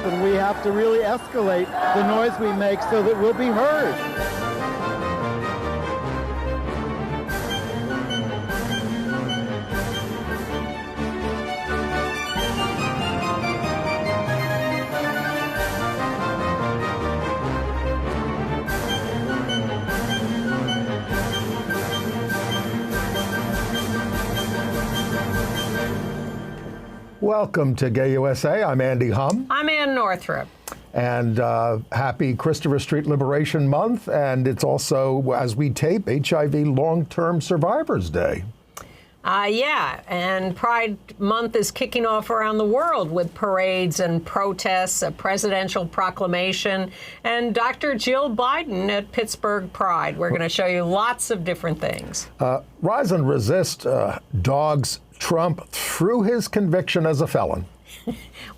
and we have to really escalate the noise we make so that we'll be heard. Welcome to Gay USA. I'm Andy Humm. I'm Ann Northrup. And happy Christopher Street Liberation Month. And it's also, as we tape, HIV Long-Term Survivors Day. Yeah, and Pride Month is kicking off around the world with parades and protests, a presidential proclamation, and Dr. Jill Biden at Pittsburgh Pride. We're going to show you lots of different things. Rise and Resist dogs Trump through his conviction as a felon.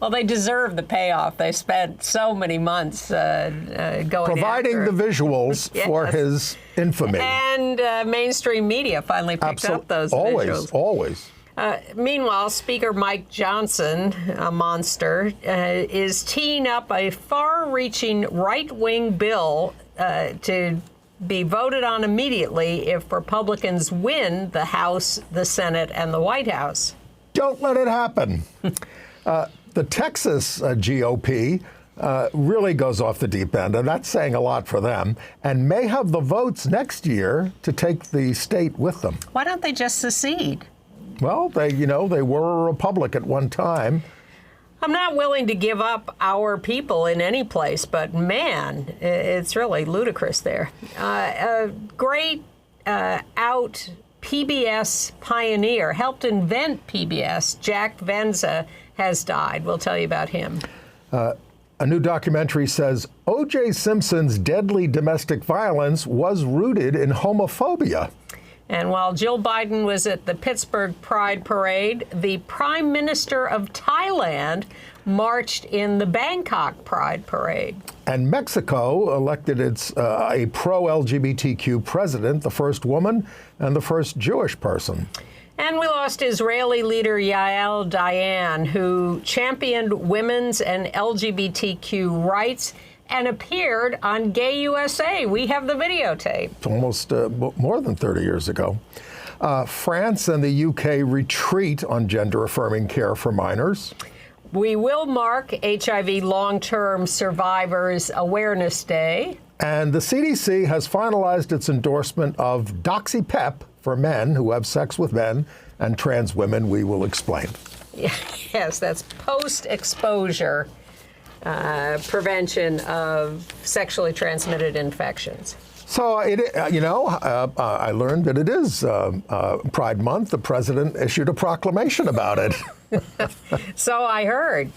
Well, they deserve the payoff. They spent so many months going providing the visuals for his infamy. And mainstream media finally picked up those visuals. Always. Meanwhile, Speaker Mike Johnson, a monster, is teeing up a far-reaching right-wing bill to be voted on immediately if Republicans win the House, the Senate, and the White House. Don't let it happen. The Texas GOP really goes off the deep end, and that's saying a lot for them, and may have the votes next year to take the state with them. Why don't they just secede? Well, they were a republic at one time. I'm not willing to give up our people in any place, but man, it's really ludicrous there. A great out PBS pioneer, helped invent PBS, Jack Venza, has died. We'll tell you about him. A new documentary says O.J. Simpson's deadly domestic violence was rooted in homophobia. And while Jill Biden was at the Pittsburgh Pride Parade, the Prime Minister of Thailand marched in the Bangkok Pride Parade. And Mexico elected a pro-LGBTQ president, the first woman and the first Jewish person. And we lost Israeli leader Yael Dayan, who championed women's and LGBTQ rights and appeared on Gay USA. We have the videotape. It's almost more than 30 years ago. France and the UK retreat on gender-affirming care for minors. We will mark HIV Long-Term Survivors Awareness Day. And the CDC has finalized its endorsement of doxy-PEP for men who have sex with men and trans women. We will explain. Yes, that's post-exposure prevention of sexually transmitted infections. So, I learned that it is Pride Month. The president issued a proclamation about it. So I heard.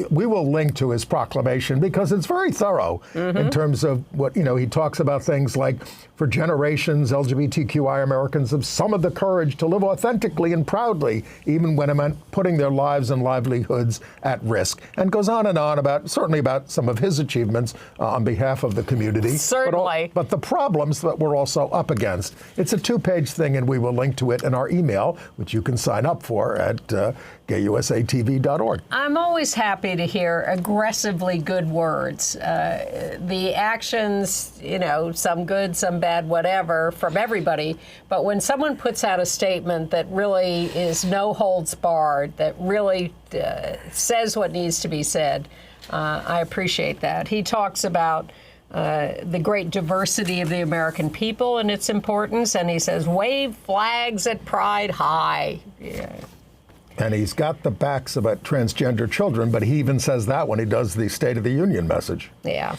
We will link to his proclamation because it's very thorough in terms of what, he talks about things like, for generations, LGBTQI Americans have summoned the courage to live authentically and proudly, even when it meant putting their lives and livelihoods at risk, and goes on about some of his achievements on behalf of the community. Certainly. But the problems that we're also up against. It's a two-page thing, and we will link to it in our email, which you can sign up for at gayusatv.org. I'm always happy to hear aggressively good words. The actions, some good, some bad, whatever, from everybody. But when someone puts out a statement that really is no holds barred, that really says what needs to be said, I appreciate that. He talks about the great diversity of the American people and its importance, and he says, wave flags at Pride high. Yeah. And he's got the backs about transgender children, but he even says that when he does the State of the Union message. Yeah.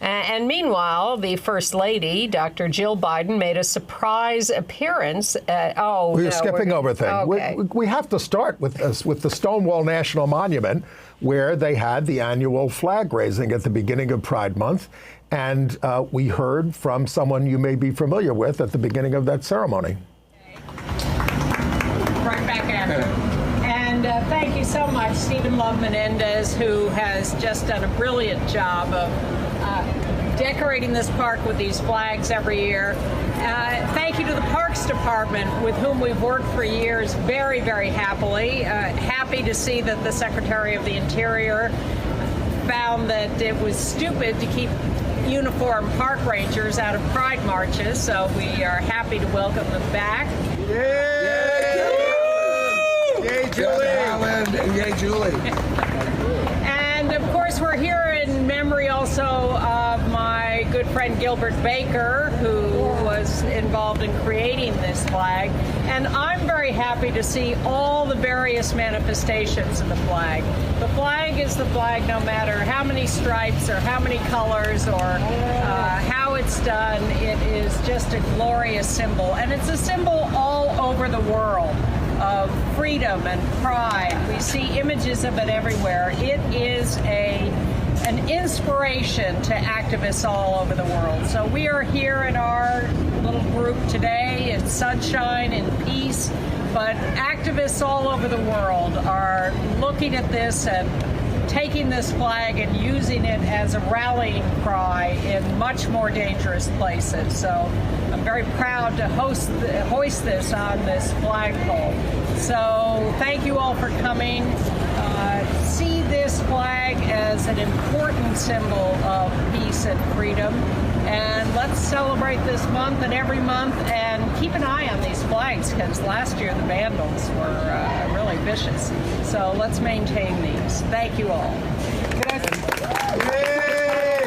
And meanwhile, the First Lady, Dr. Jill Biden, made a surprise appearance at, We're skipping over a thing. Okay. We have to start with the Stonewall National Monument, where they had the annual flag raising at the beginning of Pride Month. And we heard from someone you may be familiar with at the beginning of that ceremony. Right back at you. And thank you so much, Stephen Love Menendez, who has just done a brilliant job of decorating this park with these flags every year. Thank you to the Parks Department, with whom we've worked for years very, very happily. Happy to see that the Secretary of the Interior found that it was stupid to keep uniformed park rangers out of pride marches, so we are happy to welcome them back. Yay! Yay, Julie! Alan, and yay, Julie! And of course, we're here in memory also of my good friend Gilbert Baker, who was involved in creating this flag. And I'm very happy to see all the various manifestations of the flag. The flag is the flag no matter how many stripes or how many colors or how it's done. It is just a glorious symbol. And it's a symbol all over the world of freedom and pride. We see images of it everywhere. It is an inspiration to activists all over the world. So we are here in our little group today in sunshine and peace, but activists all over the world are looking at this and taking this flag and using it as a rallying cry in much more dangerous places. So I'm very proud to hoist this on this flagpole. So thank you all for coming. See this flag as an important symbol of peace and freedom. And let's celebrate this month and every month, and keep an eye on these flags, because last year the vandals were really vicious. So let's maintain these. Thank you all. Yay!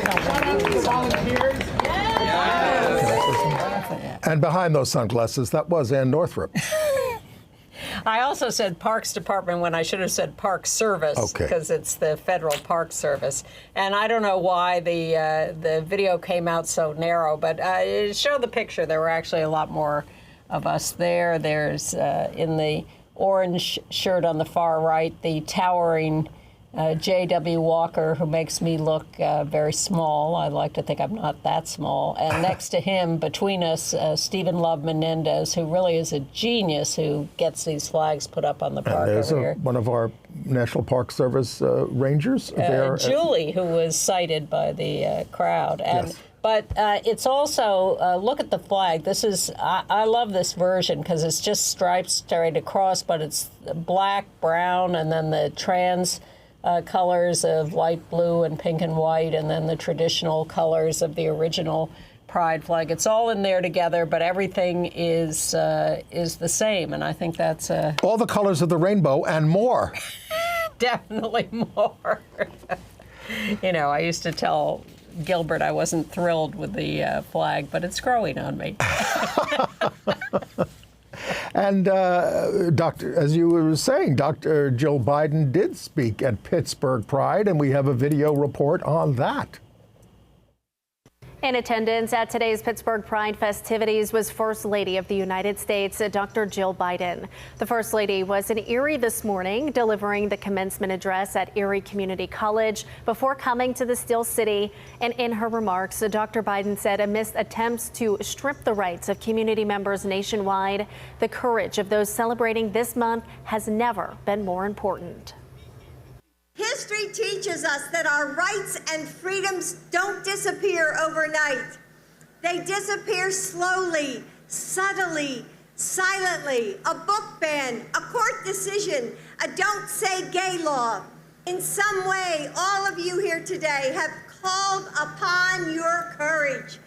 Shout out to the volunteers. And behind those sunglasses, that was Ann Northrup. I also said Parks Department when I should have said Park Service, because it's the Federal Park Service. And I don't know why the video came out so narrow, but show the picture. There were actually a lot more of us there. There's in the orange shirt on the far right, the towering J.W. Walker, who makes me look very small. I like to think I'm not that small. And next to him, between us, Stephen Love Menendez, who really is a genius, who gets these flags put up on the park over here. One of our National Park Service rangers there. Julie, who was cited by the crowd. And, yes. But it's also, look at the flag. This is, I love this version because it's just stripes straight across, but it's black, brown, and then the trans colors of light blue and pink and white, and then the traditional colors of the original pride flag. It's all in there together, but everything is the same, and I think that's all the colors of the rainbow and more. Definitely more. You know, I used to tell Gilbert I wasn't thrilled with the flag, but it's growing on me. And as you were saying, Dr. Jill Biden did speak at Pittsburgh Pride, and we have a video report on that. In attendance at today's Pittsburgh Pride festivities was First Lady of the United States, Dr. Jill Biden. The First Lady was in Erie this morning, delivering the commencement address at Erie Community College before coming to the Steel City. And in her remarks, Dr. Biden said amidst attempts to strip the rights of community members nationwide, the courage of those celebrating this month has never been more important. History teaches us that our rights and freedoms don't disappear overnight. They disappear slowly, subtly, silently. A book ban, a court decision, a don't say gay law. In some way, all of you here today have called upon your courage,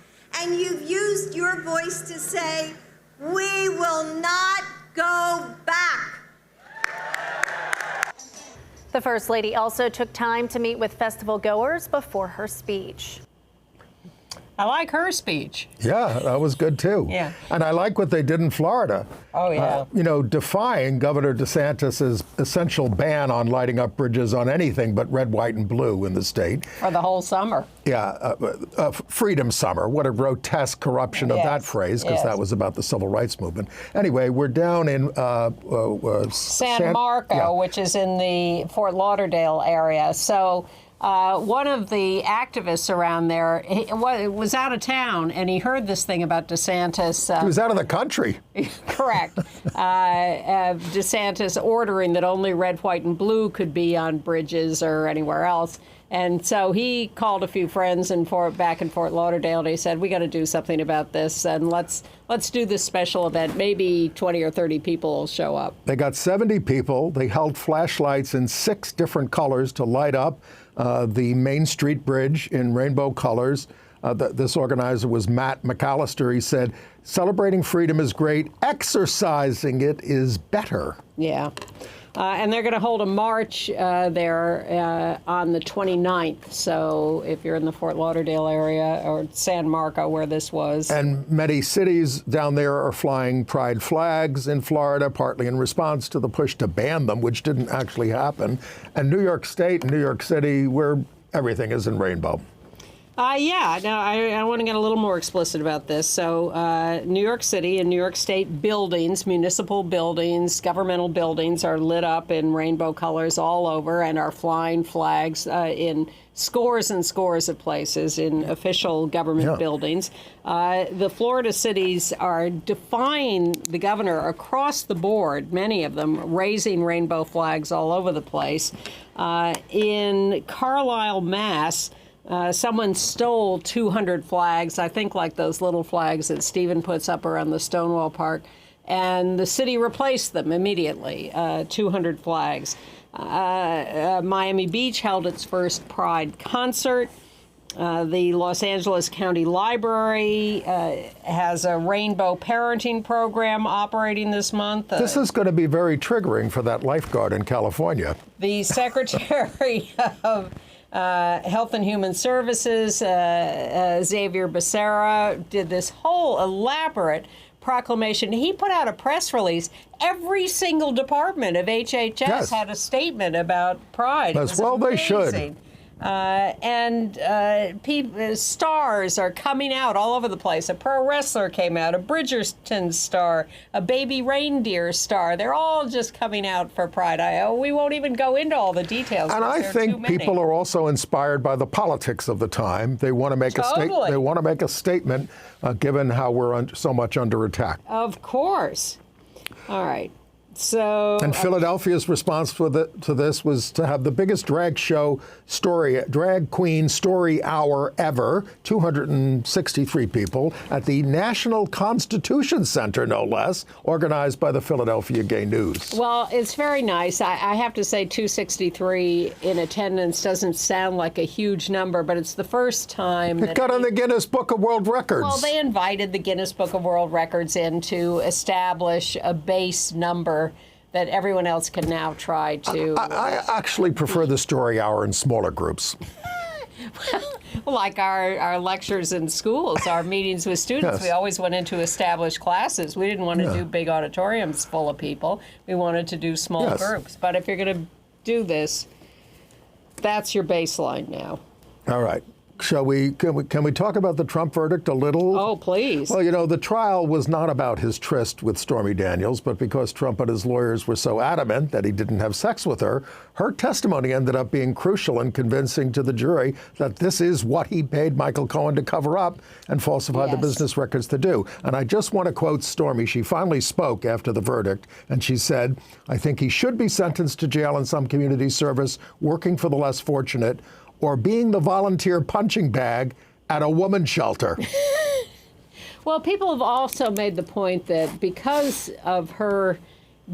and you've used your voice to say, we will not go back. The First Lady also took time to meet with festival goers before her speech. I like her speech. Yeah, that was good too. Yeah. And I like what they did in Florida. Oh, yeah. You know, defying Governor DeSantis' essential ban on lighting up bridges on anything but red, white, and blue in the state. For the whole summer. Yeah, Freedom Summer. What a grotesque corruption of that phrase, because that was about the civil rights movement. Anyway, we're down in San Marco, which is in the Fort Lauderdale area. So one of the activists around there was out of town, and he heard this thing about DeSantis. He was out of the country. Correct. DeSantis ordering that only red, white, and blue could be on bridges or anywhere else. And so he called a few friends back in Fort Lauderdale, and he said, we got to do something about this, and let's do this special event. Maybe 20 or 30 people will show up. They got 70 people. They held flashlights in 6 different colors to light up the Main Street Bridge in rainbow colors. This organizer was Matt McAllister. He said, celebrating freedom is great. Exercising it is better. Yeah. And they're going to hold a march there on the 29th. So if you're in the Fort Lauderdale area or San Marco, where this was. And many cities down there are flying pride flags in Florida, partly in response to the push to ban them, which didn't actually happen. And New York State and New York City, where everything is in rainbow. Yeah, now I want to get a little more explicit about this. So New York City and New York State buildings, municipal buildings, governmental buildings are lit up in rainbow colors all over and are flying flags in scores and scores of places in official government buildings. The Florida cities are defying the governor across the board, many of them raising rainbow flags all over the place. In Carlisle, Mass., someone stole 200 flags, I think like those little flags that Stephen puts up around the Stonewall Park, and the city replaced them immediately, 200 flags. Miami Beach held its first Pride concert. The Los Angeles County Library has a rainbow parenting program operating this month. This is going to be very triggering for that lifeguard in California. The Secretary of Health and Human Services, Xavier Becerra, did this whole elaborate proclamation. He put out a press release. Every single department of HHS had a statement about Pride. As well they should. Stars are coming out all over the place. A pro wrestler came out, a Bridgerton star, a baby reindeer star. They're all just coming out for Pride. We won't even go into all the details. And I think people are also inspired by the politics of the time. They want to make they want to make a statement, given how we're so much under attack. Of course. All right. So, and Philadelphia's response to this was to have the biggest drag queen story hour ever, 263 people, at the National Constitution Center, no less, organized by the Philadelphia Gay News. Well, it's very nice. I have to say 263 in attendance doesn't sound like a huge number, but it's the first time it got on the Guinness Book of World Records. Well, they invited the Guinness Book of World Records in to establish a base number that everyone else can now try to. I actually prefer the story hour in smaller groups. Well, like our lectures in schools, our meetings with students, we always went into established classes. We didn't want to do big auditoriums full of people. We wanted to do small groups. But if you're going to do this, that's your baseline now. All right. Can we talk about the Trump verdict a little? Oh, please. Well, you know, the trial was not about his tryst with Stormy Daniels, but because Trump and his lawyers were so adamant that he didn't have sex with her, her testimony ended up being crucial in convincing to the jury that this is what he paid Michael Cohen to cover up and falsify the business records to do. And I just want to quote Stormy. She finally spoke after the verdict, and she said, "I think he should be sentenced to jail and some community service, working for the less fortunate, or being the volunteer punching bag at a woman's shelter." Well, people have also made the point that because of her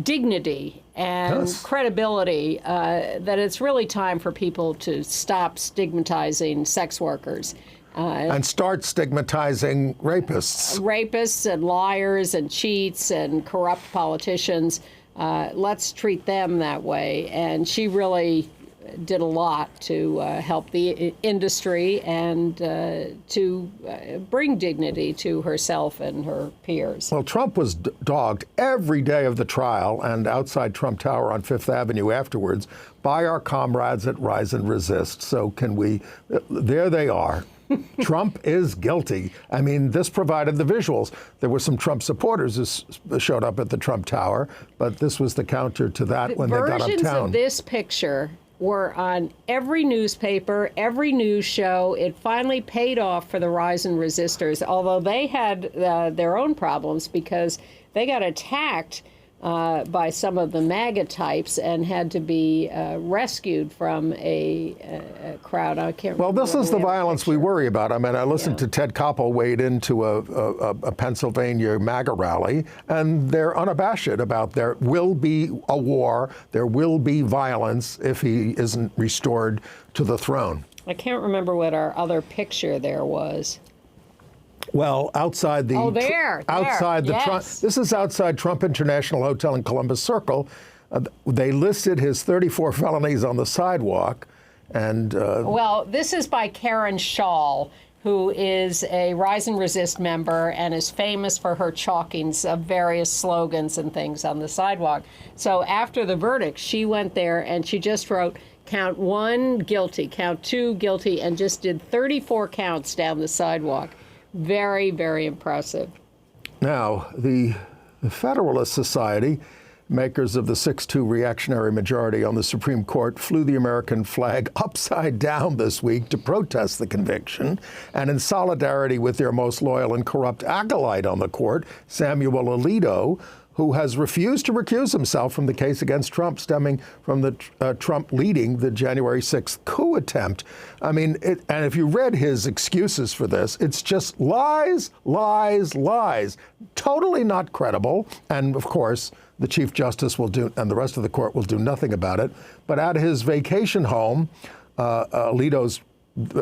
dignity and credibility, that it's really time for people to stop stigmatizing sex workers. And start stigmatizing rapists. Rapists and liars and cheats and corrupt politicians. Let's treat them that way. And she really did a lot to help the industry and to bring dignity to herself and her peers. Well, Trump was dogged every day of the trial and outside Trump Tower on Fifth Avenue afterwards by our comrades at Rise and Resist. So there they are. Trump is guilty. I mean, this provided the visuals. There were some Trump supporters who showed up at the Trump Tower, but this was the counter to that when they got uptown. Versions of this picture were on every newspaper, every news show. It finally paid off for the Rise and Resistors, although they had their own problems because they got attacked by some of the MAGA types and had to be rescued from a crowd. I can't remember. Well, this is the violence we worry about. I mean, I listened to Ted Koppel wade into a Pennsylvania MAGA rally, and they're unabashed about there will be a war, there will be violence if he isn't restored to the throne. I can't remember what our other picture there was. Well, outside the Trump, this is outside Trump International Hotel in Columbus Circle. They listed his 34 felonies on the sidewalk, and well, this is by Karen Shaw, who is a Rise and Resist member and is famous for her chalkings of various slogans and things on the sidewalk. So after the verdict, she went there and she just wrote count 1 guilty, count 2 guilty, and just did 34 counts down the sidewalk. Very, very impressive. Now, the Federalist Society, makers of the 6-2 reactionary majority on the Supreme Court, flew the American flag upside down this week to protest the conviction. And in solidarity with their most loyal and corrupt acolyte on the court, Samuel Alito, who has refused to recuse himself from the case against Trump stemming from the Trump leading the January 6th coup attempt. I mean, and if you read his excuses for this, it's just lies, lies, lies. Totally not credible. And of course, the Chief Justice will do, and the rest of the court will do nothing about it. But at his vacation home, Alito's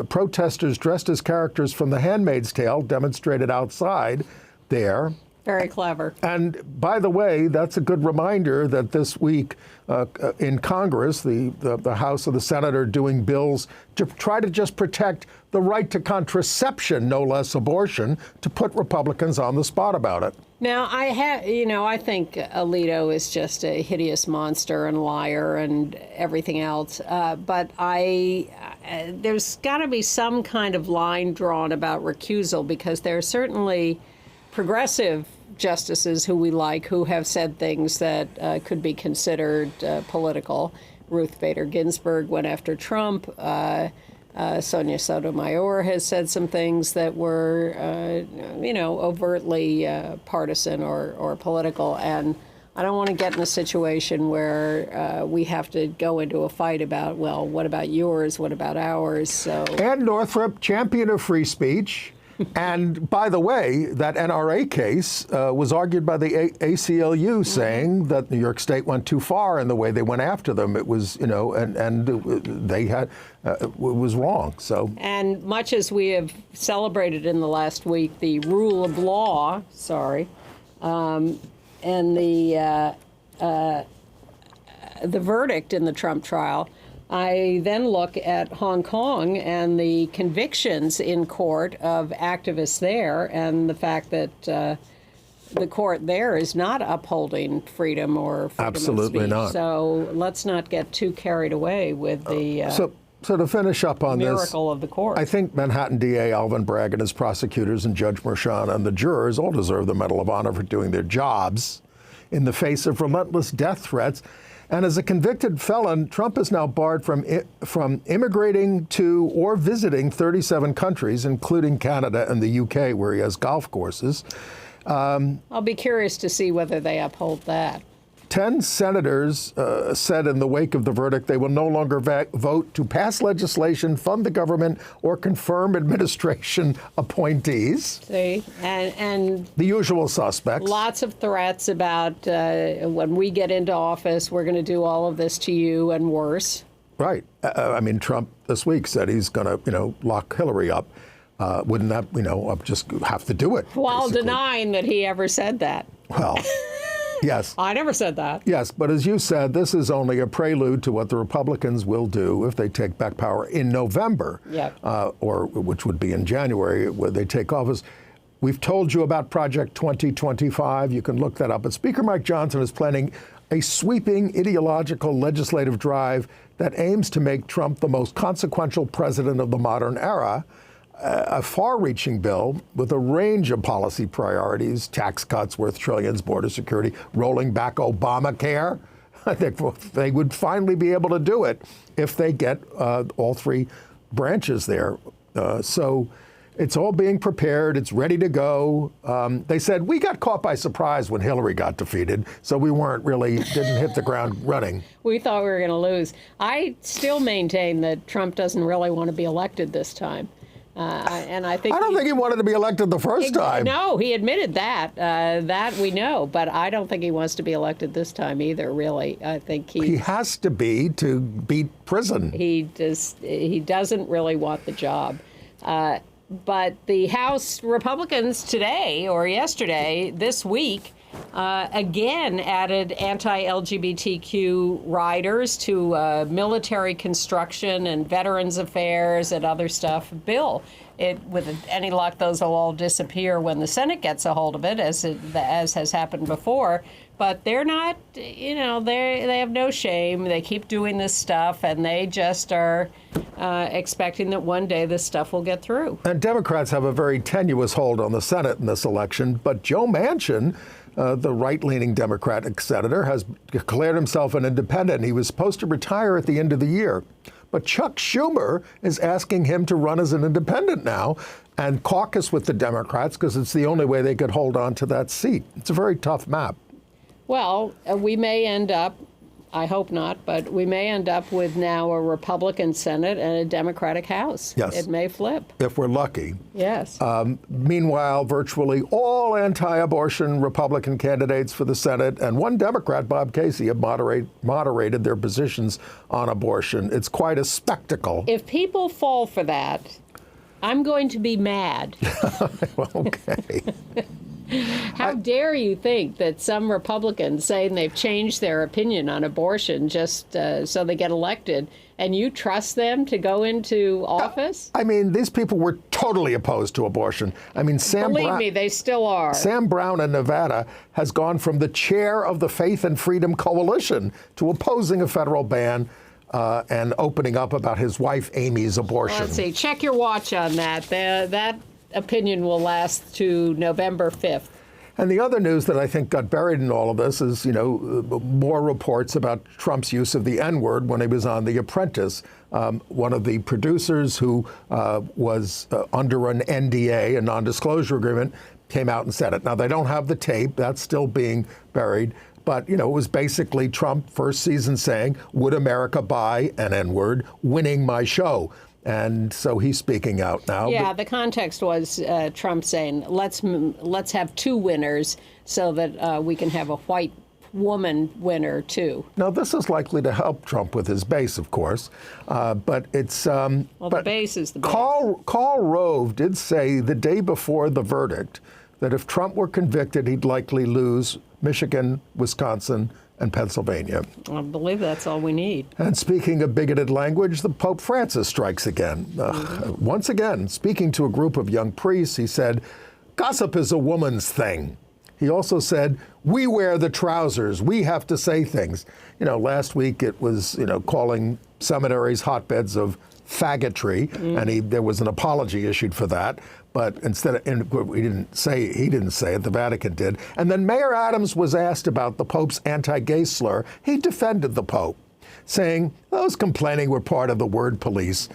protesters dressed as characters from The Handmaid's Tale demonstrated outside there. Very clever. And by the way, that's a good reminder that this week in Congress, the House and the Senate are doing bills to try to just protect the right to contraception, no less abortion, to put Republicans on the spot about it. Now, I think Alito is just a hideous monster and liar and everything else. But there's got to be some kind of line drawn about recusal, because there are certainly progressive justices who we like who have said things that could be considered political. Ruth Bader Ginsburg went after Trump. Sonia Sotomayor has said some things that were, overtly partisan or political. And I don't want to get in a situation where we have to go into a fight about, well, what about yours? What about ours? So. Ann Northrop, champion of free speech. And by the way, that NRA case was argued by the ACLU, saying that New York State went too far in the way they went after them. It was, they had, it was wrong. So. And much as we have celebrated in the last week the rule of law, and the verdict in the Trump trial, I then look at Hong Kong and the convictions in court of activists there, and the fact that the court there is not upholding freedom or freedom Absolutely of speech. not. So let's not get too carried away with the So to finish up on miracle of the court. I think Manhattan DA Alvin Bragg and his prosecutors and Judge Merchan and the jurors all deserve the Medal of Honor for doing their jobs in the face of relentless death threats. And as a convicted felon, Trump is now barred from immigrating to or visiting 37 countries, including Canada and the UK, where he has golf courses. I'll be curious to see whether they uphold that. 10 senators said in the wake of the verdict they will no longer vote to pass legislation, fund the government, or confirm administration appointees. See, and the usual suspects. Lots of threats about when we get into office, we're going to do all of this to you and worse. Right. I mean, Trump this week said he's going to, lock Hillary up. Wouldn't that, just have to do it? While basically. denying that he ever said that. Well. Yes. I never said that. Yes, but as you said, this is only a prelude to what the Republicans will do if they take back power in November, or which would be in January, where they take office. We've told you about Project 2025. You can look that up. But Speaker Mike Johnson is planning a sweeping ideological legislative drive that aims to make Trump the most consequential president of the modern era. A far-reaching bill with a range of policy priorities, tax cuts worth trillions, border security, rolling back Obamacare. I think they would finally be able to do it if they get all three branches there. So It's all being prepared. It's ready to go. They said we got caught by surprise when Hillary got defeated, so we didn't hit the ground running. We thought we were going to lose. I still maintain that Trump doesn't really want to be elected this time. And I don't think he wanted to be elected the first time. No, he admitted that. That we know, but I don't think he wants to be elected this time either, really. I think he has to be to beat prison. He doesn't really want the job. But the House Republicans today or yesterday, this week, again added anti-LGBTQ riders to military construction and veterans affairs and other stuff bill. With any luck, those will all disappear when the Senate gets a hold of it, as has happened before. But they're not, they have no shame. They keep doing this stuff, and they just are expecting that one day this stuff will get through. And Democrats have a very tenuous hold on the Senate in this election, but Joe Manchin, the right-leaning Democratic senator, has declared himself an independent. He was supposed to retire at the end of the year. But Chuck Schumer is asking him to run as an independent now and caucus with the Democrats because it's the only way they could hold on to that seat. It's a very tough map. Well, we may end up, I hope not, but we may end up with now a Republican Senate and a Democratic House. Yes. It may flip. If we're lucky. Yes. Meanwhile, virtually all anti-abortion Republican candidates for the Senate and one Democrat, Bob Casey, have moderated their positions on abortion. It's quite a spectacle. If people fall for that, I'm going to be mad. Well, okay. How dare you think that some Republicans saying they've changed their opinion on abortion just so they get elected, and you trust them to go into office? I mean, these people were totally opposed to abortion. I mean, Believe me, they still are. Sam Brown in Nevada has gone from the chair of the Faith and Freedom Coalition to opposing a federal ban and opening up about his wife Amy's abortion. Let's see. Check your watch on that. That opinion will last to November 5th. And the other news that I think got buried in all of this is, more reports about Trump's use of the N-word when he was on The Apprentice. One of the producers who was under an NDA, a non-disclosure agreement, came out and said it. Now, they don't have the tape. That's still being buried. But, it was basically Trump first season saying, would America buy an N-word, winning my show? And so he's speaking out now. Yeah, the context was Trump saying, let's have two winners so that we can have a white woman winner, too. Now, this is likely to help Trump with his base, of course. But it's... the base is the base. Karl Rove did say the day before the verdict that if Trump were convicted, he'd likely lose Michigan, Wisconsin, and Pennsylvania. I believe that's all we need. And speaking of bigoted language, the Pope Francis strikes again. Once again, speaking to a group of young priests, he said, gossip is a woman's thing. He also said, we wear the trousers. We have to say things. Last week it was, calling seminaries hotbeds of faggotry, and there was an apology issued for that. But instead of, he didn't say it, the Vatican did. And then Mayor Adams was asked about the Pope's anti-gay slur. He defended the Pope, saying those complaining were part of the word police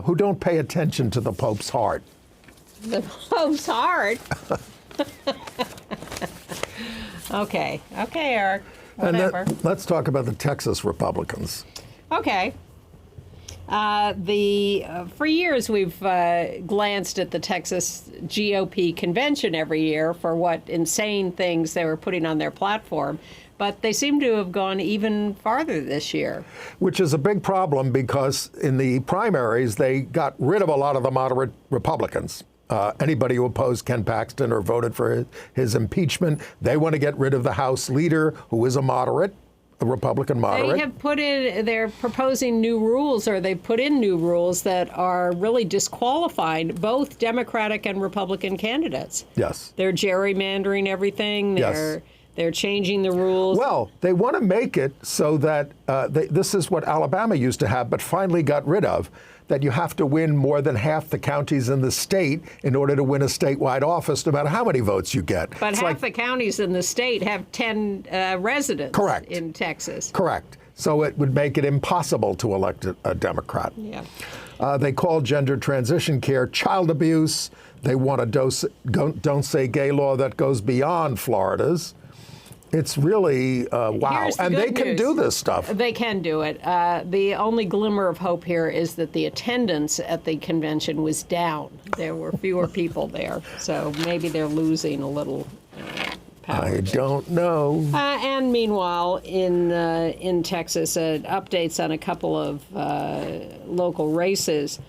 who don't pay attention to the Pope's heart. The Pope's heart? Okay, Eric. Whatever. And let's talk about the Texas Republicans. Okay. For years, we've glanced at the Texas GOP convention every year for what insane things they were putting on their platform. But they seem to have gone even farther this year. Which is a big problem because in the primaries, they got rid of a lot of the moderate Republicans. Anybody who opposed Ken Paxton or voted for his impeachment, they want to get rid of the House leader, who is a moderate. A Republican moderate. They're proposing new rules, or they've put in new rules that are really disqualifying both Democratic and Republican candidates. Yes. They're gerrymandering everything. They're changing the rules. Well, they want to make it so that this is what Alabama used to have, but finally got rid of, that you have to win more than half the counties in the state in order to win a statewide office, no matter how many votes you get. But half the counties in the state have 10 residents. Correct. In Texas. Correct. So it would make it impossible to elect a Democrat. Yeah. They call gender transition care child abuse. They want a don't say gay law that goes beyond Florida's. It's really, wow. And they can do this stuff. They can do it. The only glimmer of hope here is that the attendance at the convention was down. There were fewer people there. So maybe they're losing a little power. I don't know. And meanwhile, in Texas, updates on a couple of local races.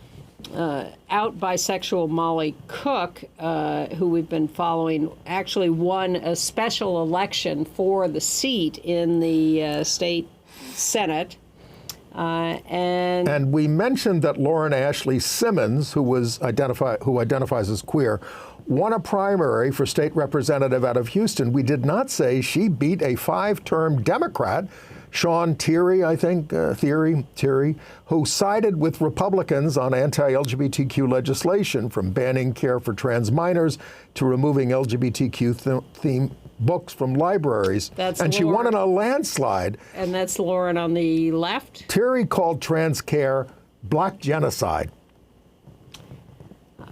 Out bisexual Molly Cook, who we've been following, actually won a special election for the seat in the state Senate. And we mentioned that Lauren Ashley Simmons, who identifies as queer, won a primary for state representative out of Houston. We did not say she beat a 5-term Democrat, Sean Thierry, I think, Thierry, who sided with Republicans on anti-LGBTQ legislation, from banning care for trans minors to removing LGBTQ-themed books from libraries. And she won in a landslide. And that's Lauren on the left? Thierry called trans care black genocide.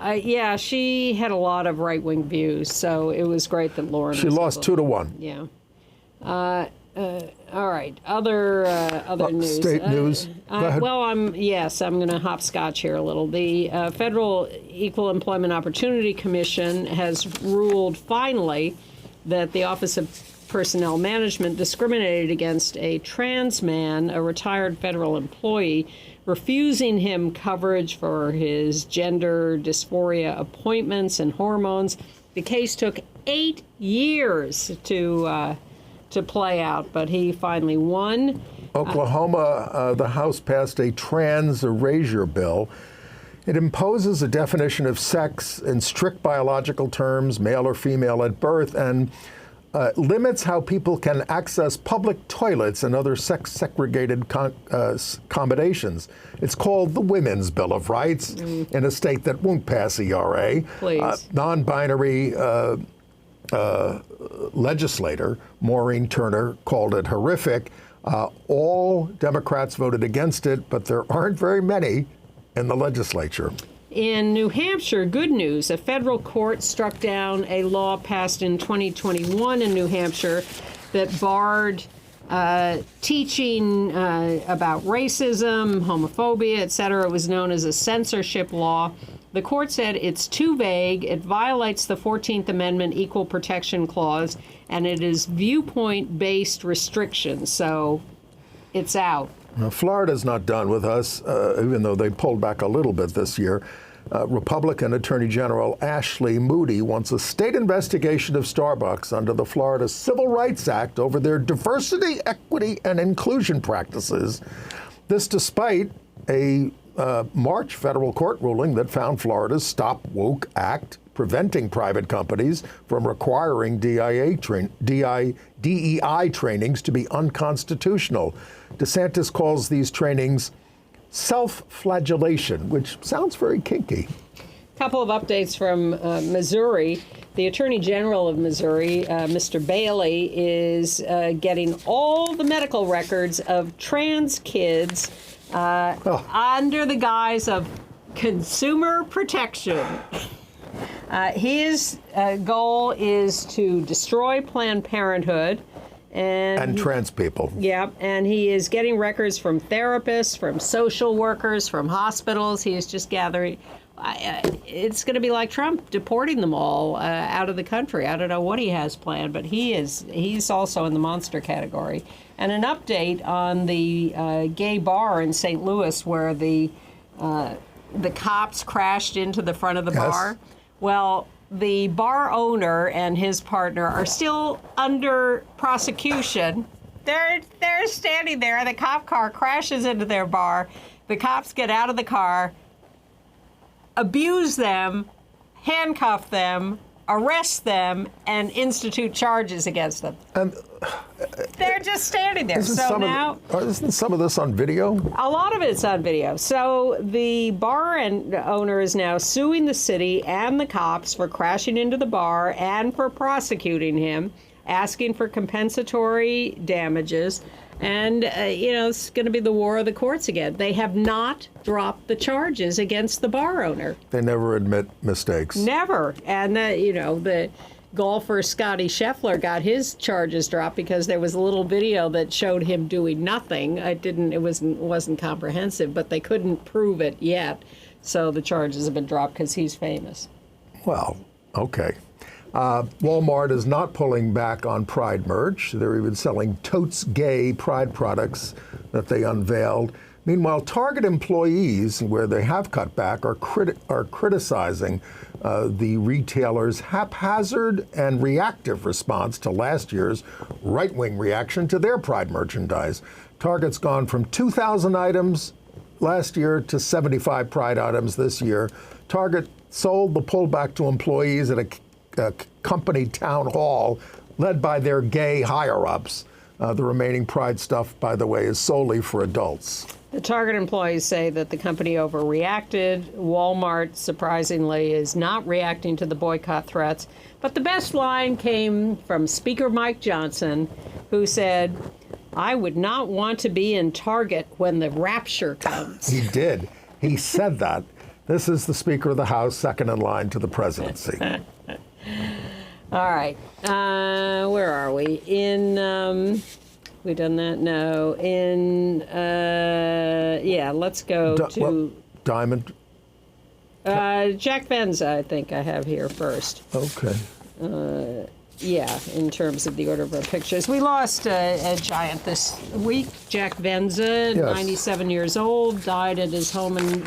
Yeah, she had a lot of right-wing views, so it was great that Lauren. She lost 2-1. Yeah. All right. Other news. State news. Go ahead. Well, I'm going to hopscotch here a little. The Federal Equal Employment Opportunity Commission has ruled finally that the Office of Personnel Management discriminated against a trans man, a retired federal employee, refusing him coverage for his gender dysphoria appointments and hormones. The case took 8 years to play out, but he finally won. Oklahoma, the House passed a trans erasure bill. It imposes a definition of sex in strict biological terms, male or female at birth, and limits how people can access public toilets and other sex-segregated accommodations. It's called the Women's Bill of Rights in a state that won't pass ERA. Please. Non-binary legislator Maureen Turner called it horrific. All Democrats voted against it, but there aren't very many in the legislature. In New Hampshire, good news. A federal court struck down a law passed in 2021 in New Hampshire that barred teaching about racism, homophobia, et cetera. It was known as a censorship law. The court said it's too vague, it violates the 14th Amendment Equal Protection Clause, and it is viewpoint-based restrictions, so it's out. Now, Florida's not done with us, even though they pulled back a little bit this year. Republican Attorney General Ashley Moody wants a state investigation of Starbucks under the Florida Civil Rights Act over their diversity, equity, and inclusion practices. This despite a March federal court ruling that found Florida's Stop Woke Act preventing private companies from requiring DEI trainings to be unconstitutional. DeSantis calls these trainings self-flagellation, which sounds very kinky. A couple of updates from Missouri. The Attorney General of Missouri, Mr. Bailey, is getting all the medical records of trans kids under the guise of consumer protection. His goal is to destroy Planned Parenthood. And trans people. Yeah, and he is getting records from therapists, from social workers, from hospitals. He is just gathering. It's going to be like Trump deporting them all out of the country. I don't know what he has planned, but he's also in the monster category. And an update on the gay bar in St. Louis where the cops crashed into the front of the bar. Well, the bar owner and his partner are still under prosecution. They're standing there. The cop car crashes into their bar. The cops get out of the car, abuse them, handcuff them, arrest them, and institute charges against them. And they're just standing there. Isn't some of this on video? A lot of it's on video. So the bar owner is now suing the city and the cops for crashing into the bar and for prosecuting him, asking for compensatory damages. And, it's going to be the war of the courts again. They have not dropped the charges against the bar owner. They never admit mistakes. Never. And, the golfer Scotty Scheffler got his charges dropped because there was a little video that showed him doing nothing. It wasn't comprehensive, but they couldn't prove it yet. So the charges have been dropped because he's famous. Well, okay. Walmart is not pulling back on Pride merch. They're even selling totes gay Pride products that they unveiled. Meanwhile, Target employees, where they have cut back, are criticizing the retailer's haphazard and reactive response to last year's right-wing reaction to their Pride merchandise. Target's gone from 2,000 items last year to 75 Pride items this year. Target sold the pullback to employees at a company town hall led by their gay higher-ups. The remaining Pride stuff, by the way, is solely for adults. The Target employees say that the company overreacted. Walmart, surprisingly, is not reacting to the boycott threats. But the best line came from Speaker Mike Johnson, who said, "I would not want to be in Target when the rapture comes." He did. He said that. This is the Speaker of the House, second in line to the presidency. All right. Where are we? We done that? No. Let's go to Diamond. Jack Venza, I think I have here first. Okay. In terms of the order of our pictures. We lost a giant this week. Jack Venza, yes. 97 years old, died at his home in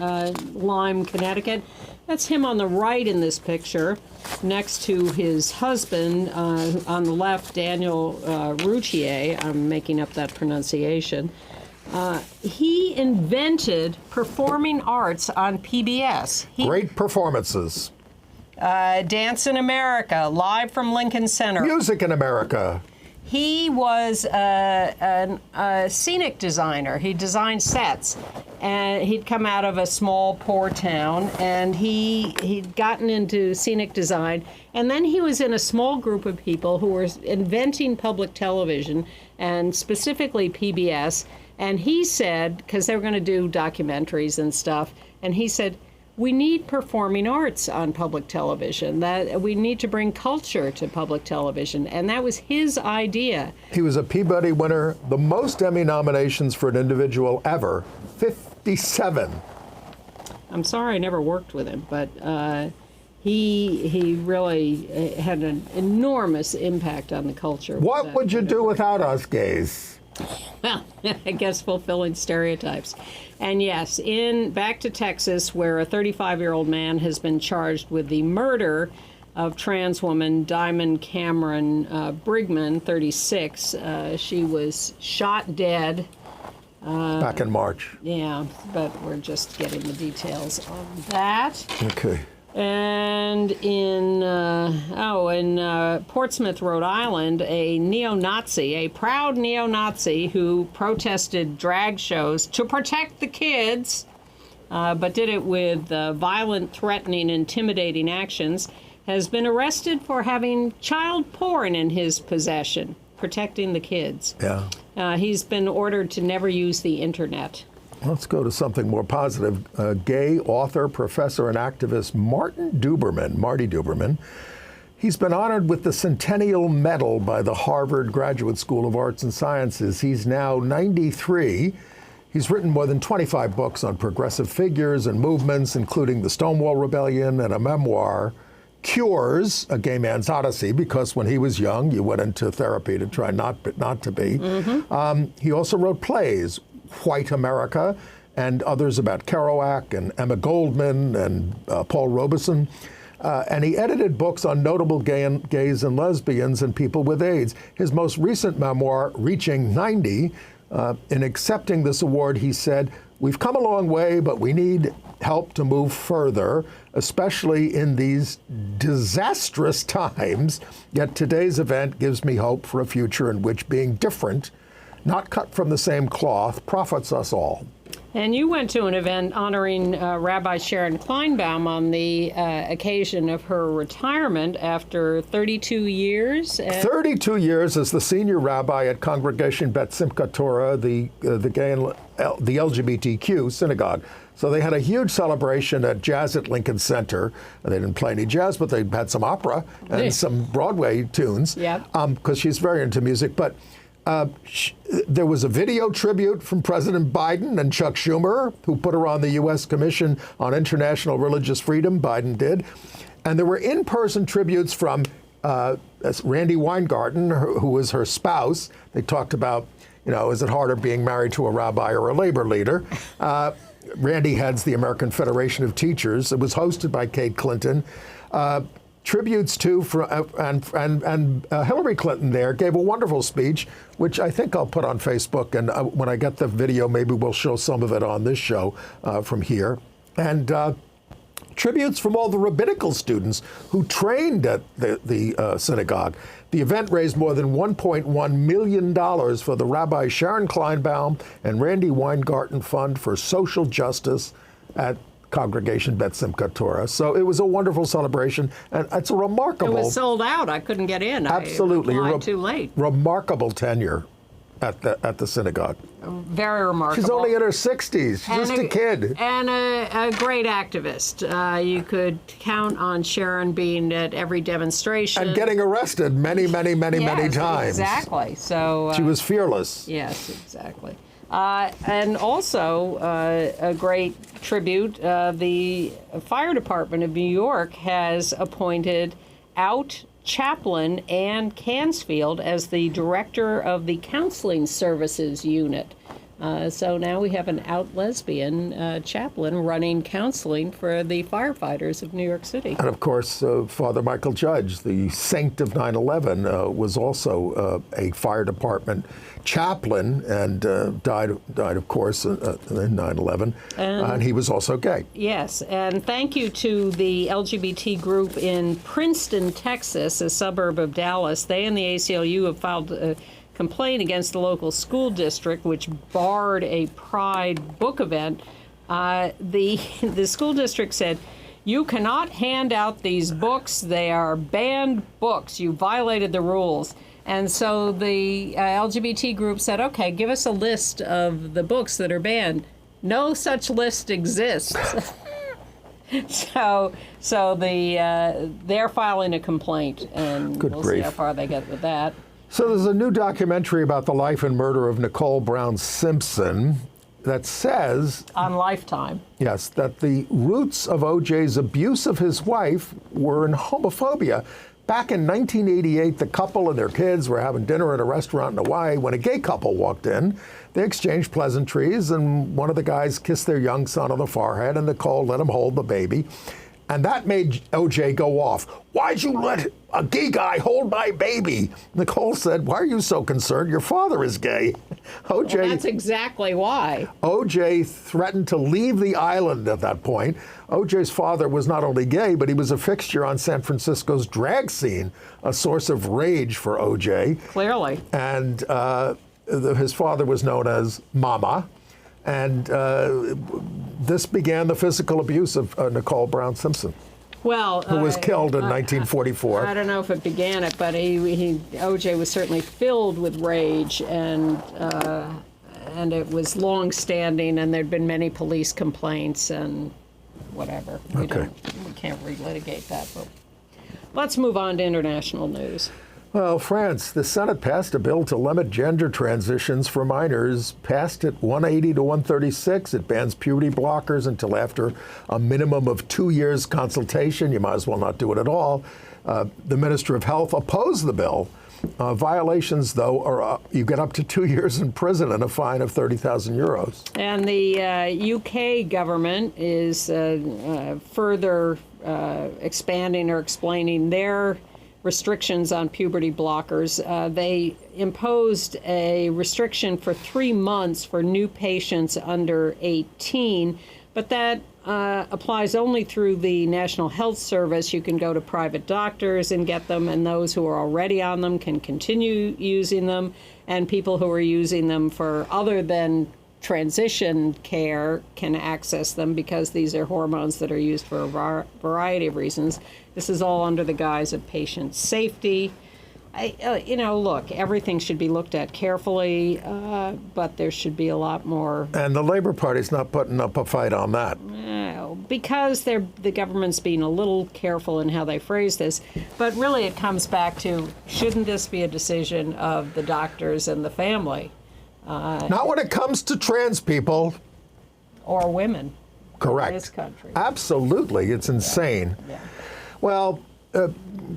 Lyme, Connecticut. That's him on the right in this picture, next to his husband on the left, Daniel Routier. I'm making up that pronunciation. He invented performing arts on PBS. Great performances. Dance in America, live from Lincoln Center. Music in America. He was a scenic designer. He designed sets, and he'd come out of a small, poor town, and he'd gotten into scenic design, and then he was in a small group of people who were inventing public television, and specifically PBS, and he said, because they were going to do documentaries and stuff, and he said, we need performing arts on public television. That we need to bring culture to public television, and that was his idea. He was a Peabody winner, the most Emmy nominations for an individual ever, 57. I'm sorry I never worked with him, but he really had an enormous impact on the culture. What would you do without us gays? Well, I guess fulfilling stereotypes. And yes, back to Texas, where a 35-year-old man has been charged with the murder of trans woman Diamond Cameron Brigman, 36. She was shot dead. Back in March. Yeah, but we're just getting the details on that. Okay. And in Portsmouth, Rhode Island, a proud neo-Nazi who protested drag shows to protect the kids, but did it with violent, threatening, intimidating actions, has been arrested for having child porn in his possession, protecting the kids. Yeah. He's been ordered to never use the internet. Let's go to something more positive. Gay author, professor, and activist Marty Duberman. He's been honored with the Centennial Medal by the Harvard Graduate School of Arts and Sciences. He's now 93. He's written more than 25 books on progressive figures and movements, including the Stonewall Rebellion and a memoir, Cures, A Gay Man's Odyssey, because when he was young, you went into therapy to try not to be. Mm-hmm. He also wrote plays, White America, and others about Kerouac and Emma Goldman and Paul Robeson. And he edited books on notable gays and lesbians and people with AIDS. His most recent memoir, Reaching 90, in accepting this award, he said, "We've come a long way, but we need help to move further, especially in these disastrous times. Yet today's event gives me hope for a future in which being different, not cut from the same cloth, profits us all." And you went to an event honoring Rabbi Sharon Kleinbaum on the occasion of her retirement after 32 years. 32 years as the senior rabbi at Congregation Bet Simchat Torah, the gay and the LGBTQ synagogue. So they had a huge celebration at Jazz at Lincoln Center. They didn't play any jazz, but they had some opera and some Broadway tunes. Because she's very into music. But there was a video tribute from President Biden and Chuck Schumer, who put her on the U.S. Commission on International Religious Freedom. Biden did. And there were in-person tributes from Randy Weingarten, who was her spouse. They talked about, is it harder being married to a rabbi or a labor leader? Randy heads the American Federation of Teachers. It was hosted by Kate Clinton. Tributes to and Hillary Clinton there gave a wonderful speech, which I think I'll put on Facebook. And when I get the video, maybe we'll show some of it on this show from here. And tributes from all the rabbinical students who trained at the synagogue. The event raised more than $1.1 million for the Rabbi Sharon Kleinbaum and Randy Weingarten Fund for Social Justice at Congregation Bet Simchat Torah. So it was a wonderful celebration, and it's a remarkable. It was sold out. I couldn't get in. Absolutely, I applied too late. Remarkable tenure at the synagogue. Very remarkable. She's only in her 60s. She's just a kid. And a great activist. You could count on Sharon being at every demonstration. And getting arrested many times. Exactly. So she was fearless. Yes, exactly. And also a great tribute, the Fire Department of New York has appointed out chaplain Ann Cansfield as the director of the Counseling Services Unit. So now we have an out lesbian chaplain running counseling for the firefighters of New York City. And of course, Father Michael Judge, the saint of 9/11, was also a fire department chaplain and died of course in 9/11. And he was also gay. Yes, and thank you to the LGBT group in Princeton, Texas, a suburb of Dallas. They and the ACLU have filed a complaint against the local school district, which barred a Pride book event. The school district said, "You cannot hand out these books. They are banned books. You violated the rules." And so the LGBT group said, "Okay, give us a list of the books that are banned." No such list exists. So they're filing a complaint, and we'll see how far they get with that. So there's a new documentary about the life and murder of Nicole Brown Simpson that says, on Lifetime, yes, that the roots of O.J.'s abuse of his wife were in homophobia. Back in 1988, the couple and their kids were having dinner at a restaurant in Hawaii when a gay couple walked in. They exchanged pleasantries, and one of the guys kissed their young son on the forehead, and Nicole let him hold the baby. And that made O.J. go off. "Why'd you let a gay guy hold my baby?" Nicole said, "Why are you so concerned? Your father is gay." O.J. Well, that's exactly why. O.J. threatened to leave the island at that point. O.J.'s father was not only gay, but he was a fixture on San Francisco's drag scene, a source of rage for O.J. Clearly. And his father was known as Mama. And this began the physical abuse of Nicole Brown Simpson, who was killed in 1944. I don't know if it began it, but O.J. was certainly filled with rage, and it was long-standing, and there'd been many police complaints and whatever. We can't relitigate that, but let's move on to international news. Well, France, the Senate passed a bill to limit gender transitions for minors, passed at 180 to 136. It bans puberty blockers until after a minimum of 2 years consultation. You might as well not do it at all. The Minister of Health opposed the bill. Violations, though, are you get up to 2 years in prison and a fine of 30,000 euros. And the UK government is further expanding or explaining their restrictions on puberty blockers. They imposed a restriction for 3 months for new patients under 18, but that applies only through the National Health Service. You can go to private doctors and get them, and those who are already on them can continue using them, and people who are using them for other than transition care can access them because these are hormones that are used for a variety of reasons. This is all under the guise of patient safety. Look, everything should be looked at carefully, but there should be a lot more. And the Labor Party's not putting up a fight on that. Because the government's being a little careful in how they phrase this. But really it comes back to, shouldn't this be a decision of the doctors and the family? Not when it comes to trans people. Or women. Correct. In this country. Absolutely. It's insane. Yeah. Well,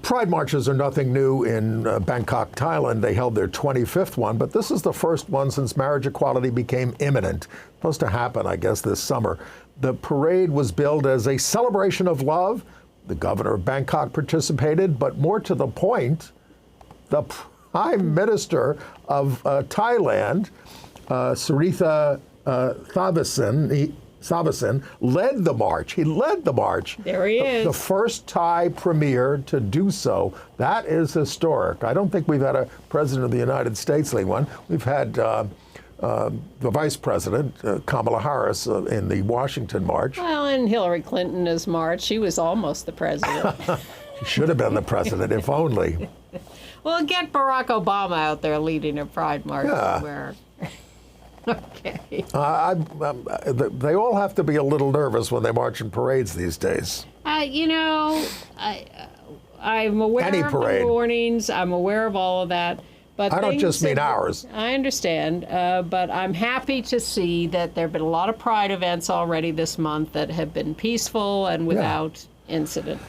Pride marches are nothing new in Bangkok, Thailand. They held their 25th one, but this is the first one since marriage equality became imminent. Supposed to happen, I guess, this summer. The parade was billed as a celebration of love. The governor of Bangkok participated, but more to the point, the Prime Minister of Thailand, Srettha Thavisin, led the march. He led the march. There he is. The first Thai premier to do so. That is historic. I don't think we've had a president of the United States lead one. We've had the vice president, Kamala Harris, in the Washington march. Well, and Hillary Clinton has marched. She was almost the president. She should have been the president, if only. Well, get Barack Obama out there leading a pride march somewhere. Okay. They all have to be a little nervous when they march in parades these days. I'm aware Any of parade. the warnings. I'm aware of all of that. But I don't just mean ours. I understand, but I'm happy to see that there have been a lot of pride events already this month that have been peaceful and without incident.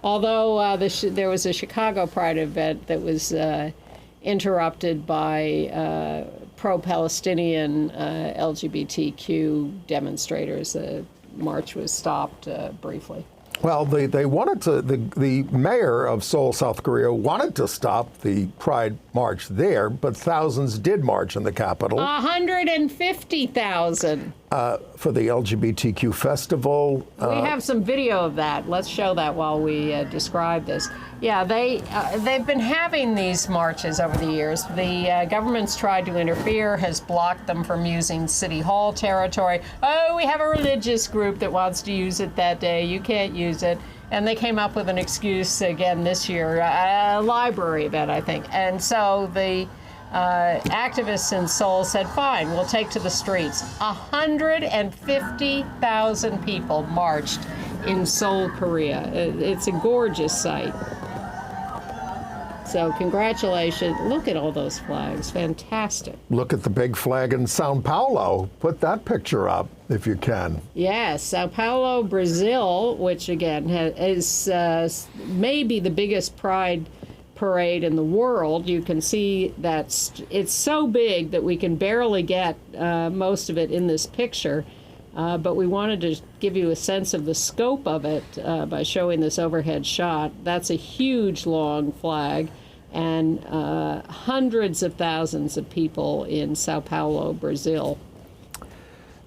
Although there was a Chicago Pride event that was interrupted by pro-Palestinian LGBTQ demonstrators. The march was stopped briefly. Well, they wanted to, the mayor of Seoul, South Korea, wanted to stop the Pride March there, but thousands did march in the capital. 150,000. For the LGBTQ festival. We have some video of that. Let's show that while we describe this. Yeah, they've been having these marches over the years. The government's tried to interfere, has blocked them from using City Hall territory. Oh, we have a religious group that wants to use it that day. You can't use it. And they came up with an excuse again this year, a library event, I think. And so the activists in Seoul said, fine, we'll take to the streets. 150,000 people marched in Seoul, Korea. It's a gorgeous sight. So congratulations. Look at all those flags. Fantastic. Look at the big flag in Sao Paulo. Put that picture up if you can. Yes, Sao Paulo, Brazil, which again is maybe the biggest pride parade in the world. You can see that it's so big that we can barely get most of it in this picture. But we wanted to give you a sense of the scope of it by showing this overhead shot. That's a huge, long flag, and hundreds of thousands of people in Sao Paulo, Brazil.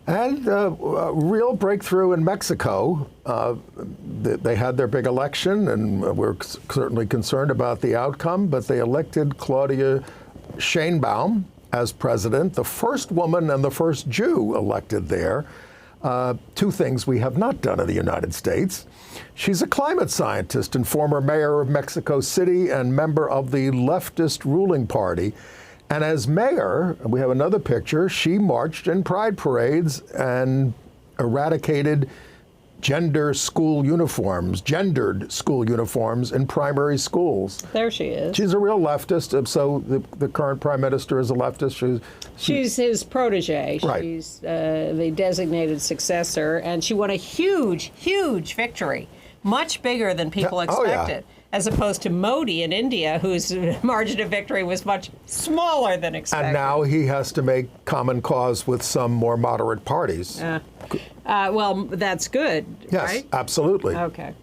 And a real breakthrough in Mexico. They had their big election, and we're certainly concerned about the outcome, but they elected Claudia Sheinbaum as president, the first woman and the first Jew elected there. Two things we have not done in the United States. She's a climate scientist and former mayor of Mexico City and member of the leftist ruling party. And as mayor, we have another picture, she marched in pride parades and eradicated gendered school uniforms in primary schools. There she is. She's a real leftist, so the current prime minister is a leftist. She's his protege. Right. She's the designated successor, and she won a huge, huge victory, much bigger than people expected. As opposed to Modi in India, whose margin of victory was much smaller than expected. And now he has to make common cause with some more moderate parties. Well, that's good, yes, right? Absolutely. Okay.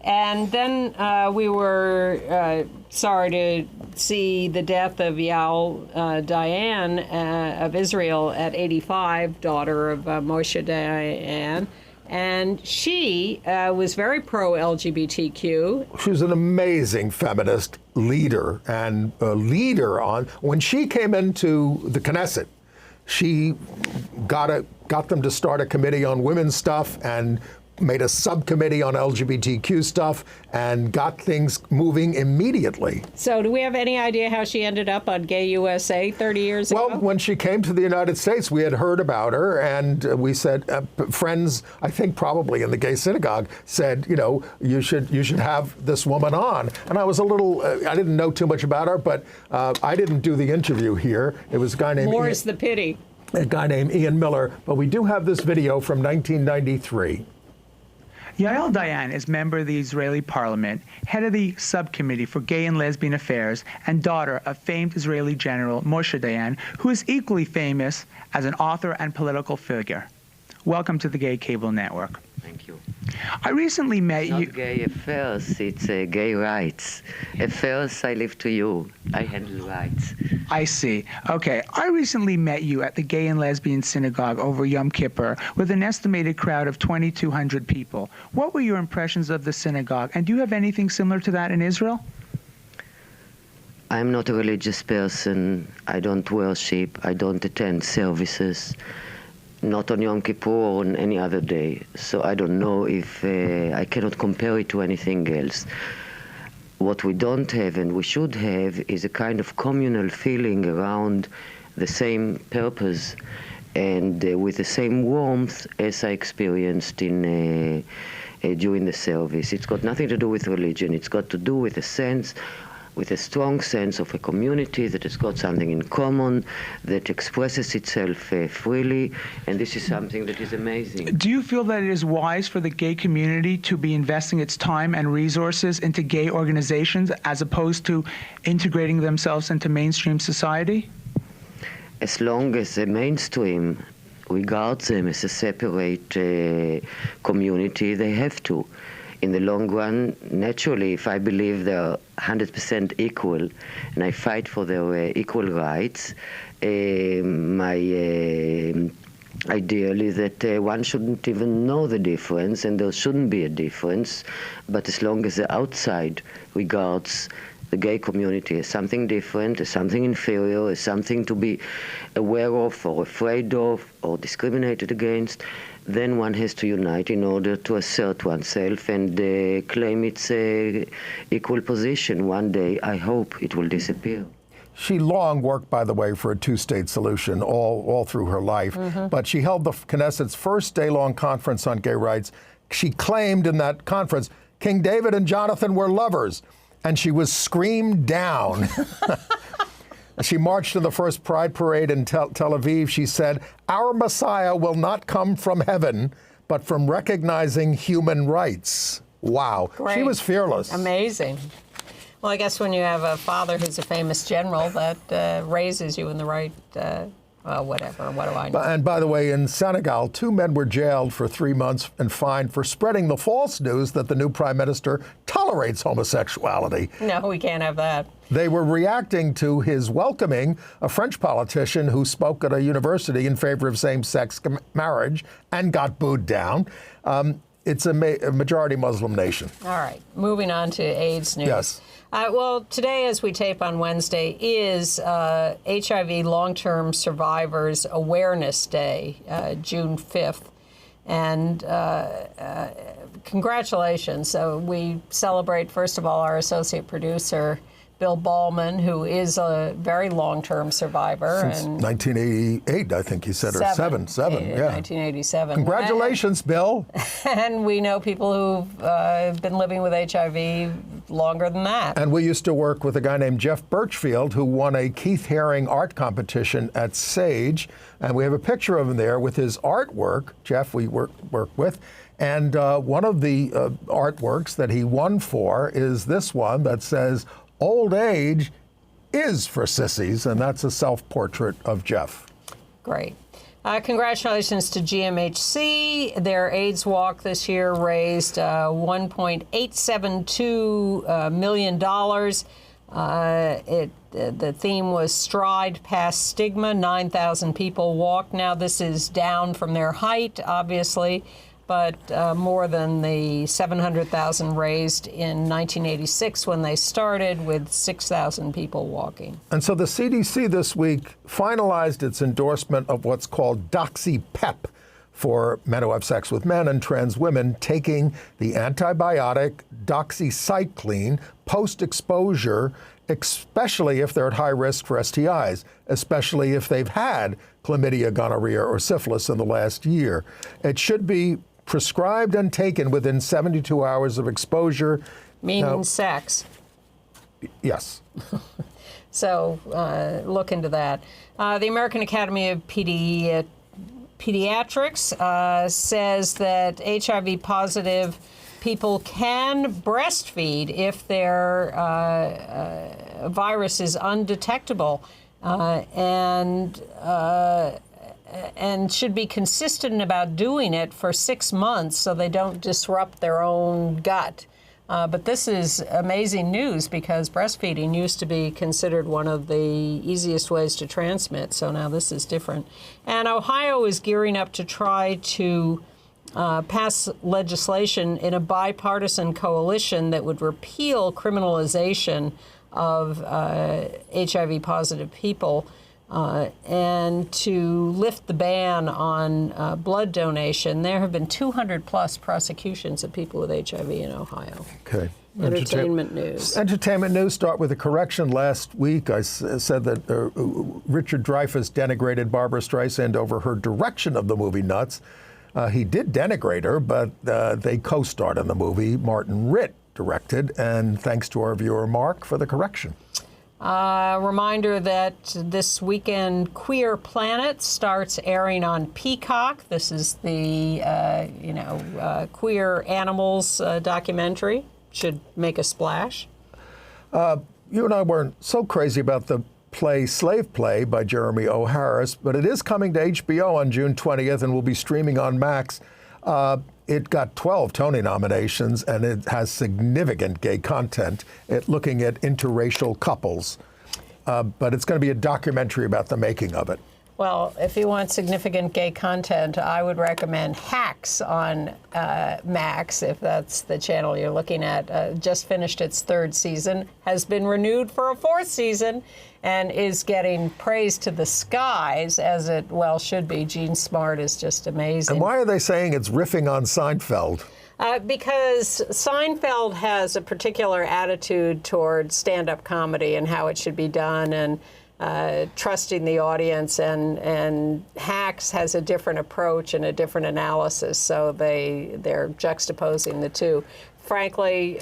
And then we were sorry to see the death of Yael Dayan of Israel at 85, daughter of Moshe Dayan. And she was very pro-LGBTQ. She was an amazing feminist leader and a leader on. When she came into the Knesset, she got them to start a committee on women's stuff and made a subcommittee on LGBTQ stuff and got things moving immediately. So do we have any idea how she ended up on Gay USA 30 years ago? Well, when she came to the United States, we had heard about her, and we said, friends, I think probably in the gay synagogue, said, you know, you should have this woman on. And I was a little, I didn't know too much about her, but I didn't do the interview here. It was a guy named More's the pity. A guy named Ian Miller, but we do have this video from 1993. Yael Dayan is member of the Israeli parliament, head of the subcommittee for gay and lesbian affairs, and daughter of famed Israeli general Moshe Dayan, who is equally famous as an author and political figure. Welcome to the Gay Cable Network. Thank you. I recently met you. Not gay affairs, it's gay rights. Affairs, I leave to you. I handle rights. I see. Okay. I recently met you at the Gay and Lesbian Synagogue over Yom Kippur with an estimated crowd of 2,200 people. What were your impressions of the synagogue, and do you have anything similar to that in Israel? I'm not a religious person. I don't worship. I don't attend services. Not on Yom Kippur or on any other day. So I don't know if I cannot compare it to anything else. What we don't have and we should have is a kind of communal feeling around the same purpose and with the same warmth as I experienced in during the service. It's got nothing to do with religion. It's got to do with a sense, with a strong sense of a community that has got something in common, that expresses itself freely, and this is something that is amazing. Do you feel that it is wise for the gay community to be investing its time and resources into gay organizations as opposed to integrating themselves into mainstream society? As long as the mainstream regards them as a separate community, they have to. In the long run, naturally, if I believe they're 100% equal and I fight for their equal rights, my ideal is that one shouldn't even know the difference and there shouldn't be a difference, but as long as the outside regards the gay community as something different, as something inferior, as something to be aware of or afraid of or discriminated against, then one has to unite in order to assert oneself and claim its equal position. One day, I hope it will disappear. She long worked, by the way, for a two-state solution all through her life, but she held the Knesset's first day-long conference on gay rights. She claimed in that conference, King David and Jonathan were lovers, and she was screamed down. She marched to the first Pride Parade in Tel Aviv. She said, "Our Messiah will not come from heaven, but from recognizing human rights." Wow. Great. She was fearless. Amazing. Well, I guess when you have a father who's a famous general, that raises you in the right, well, whatever. What do I know? And by the way, in Senegal, 2 men were jailed for 3 months and fined for spreading the false news that the new prime minister tolerates homosexuality. No, we can't have that. They were reacting to his welcoming a French politician who spoke at a university in favor of same-sex marriage and got booed down. It's a majority Muslim nation. All right, moving on to AIDS news. Yes. Well, today, as we tape on Wednesday, is HIV Long-Term Survivors Awareness Day, June 5th. And congratulations. So we celebrate, first of all, our associate producer, Bill Ballman, who is a very long-term survivor. Since 1988, I think he said, or seven, yeah. 1987. Congratulations, Bill. And we know people who've been living with HIV longer than that. And we used to work with a guy named Jeff Birchfield, who won a Keith Haring art competition at Sage. And we have a picture of him there with his artwork. Jeff, we work with. And one of the artworks that he won for is this one that says, "Old age is for sissies," and that's a self-portrait of Jeff. Great. Congratulations to GMHC. Their AIDS walk this year raised $1.872 million. The theme was Stride Past Stigma. 9,000 people walked. Now, this is down from their height, obviously, but more than the 700,000 raised in 1986 when they started, with 6,000 people walking. And so the CDC this week finalized its endorsement of what's called doxy-PEP for men who have sex with men and trans women taking the antibiotic doxycycline post-exposure, especially if they're at high risk for STIs, especially if they've had chlamydia, gonorrhea, or syphilis in the last year. It should be prescribed and taken within 72 hours of exposure. Meaning sex. Yes. So look into that. The American Academy of Pediatrics says that HIV positive people can breastfeed if their virus is undetectable, and should be consistent about doing it for 6 months so they don't disrupt their own gut. But this is amazing news, because breastfeeding used to be considered one of the easiest ways to transmit, so now this is different. And Ohio is gearing up to try to pass legislation in a bipartisan coalition that would repeal criminalization of HIV-positive people and to lift the ban on blood donation. There have been 200-plus prosecutions of people with HIV in Ohio. Okay. Entertainment news. Entertainment news. Start with a correction. Last week I said that Richard Dreyfuss denigrated Barbara Streisand over her direction of the movie Nuts. He did denigrate her, but they co-starred in the movie. Martin Ritt directed, and thanks to our viewer Mark for the correction. Reminder that this weekend Queer Planet starts airing on Peacock. This is the queer animals documentary. Should make a splash. You and I weren't so crazy about the play Slave Play by Jeremy O. Harris, but it is coming to HBO on June 20th and will be streaming on Max. It got 12 Tony nominations, and it has significant gay content, looking at interracial couples. But it's going to be a documentary about the making of it. Well, if you want significant gay content, I would recommend Hacks on Max, if that's the channel you're looking at. Just finished its 3rd season, has been renewed for a 4th season, and is getting praise to the skies, as it well should be. Gene Smart is just amazing. And why are they saying it's riffing on Seinfeld? Because Seinfeld has a particular attitude toward stand-up comedy and how it should be done, and trusting the audience, and Hacks has a different approach and a different analysis, so they're juxtaposing the two. Frankly,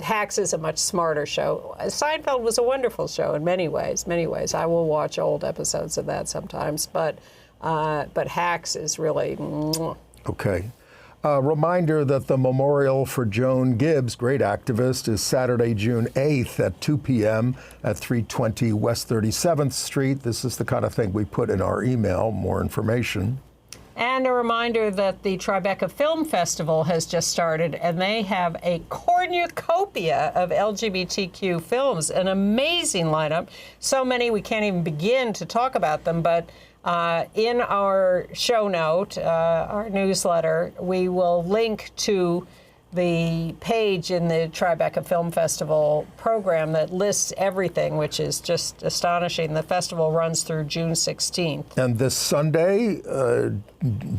Hacks is a much smarter show. Seinfeld was a wonderful show in many ways. I will watch old episodes of that sometimes, but Hacks is really... Okay. Reminder that the memorial for Joan Gibbs, great activist, is Saturday, June 8th at 2 p.m. at 320 West 37th Street. This is the kind of thing we put in our email, more information. And a reminder that the Tribeca Film Festival has just started, and they have a cornucopia of LGBTQ films, an amazing lineup. So many we can't even begin to talk about them, but in our show note, our newsletter, we will link to the page in the Tribeca Film Festival program that lists everything, which is just astonishing. The festival runs through June 16th. And this Sunday,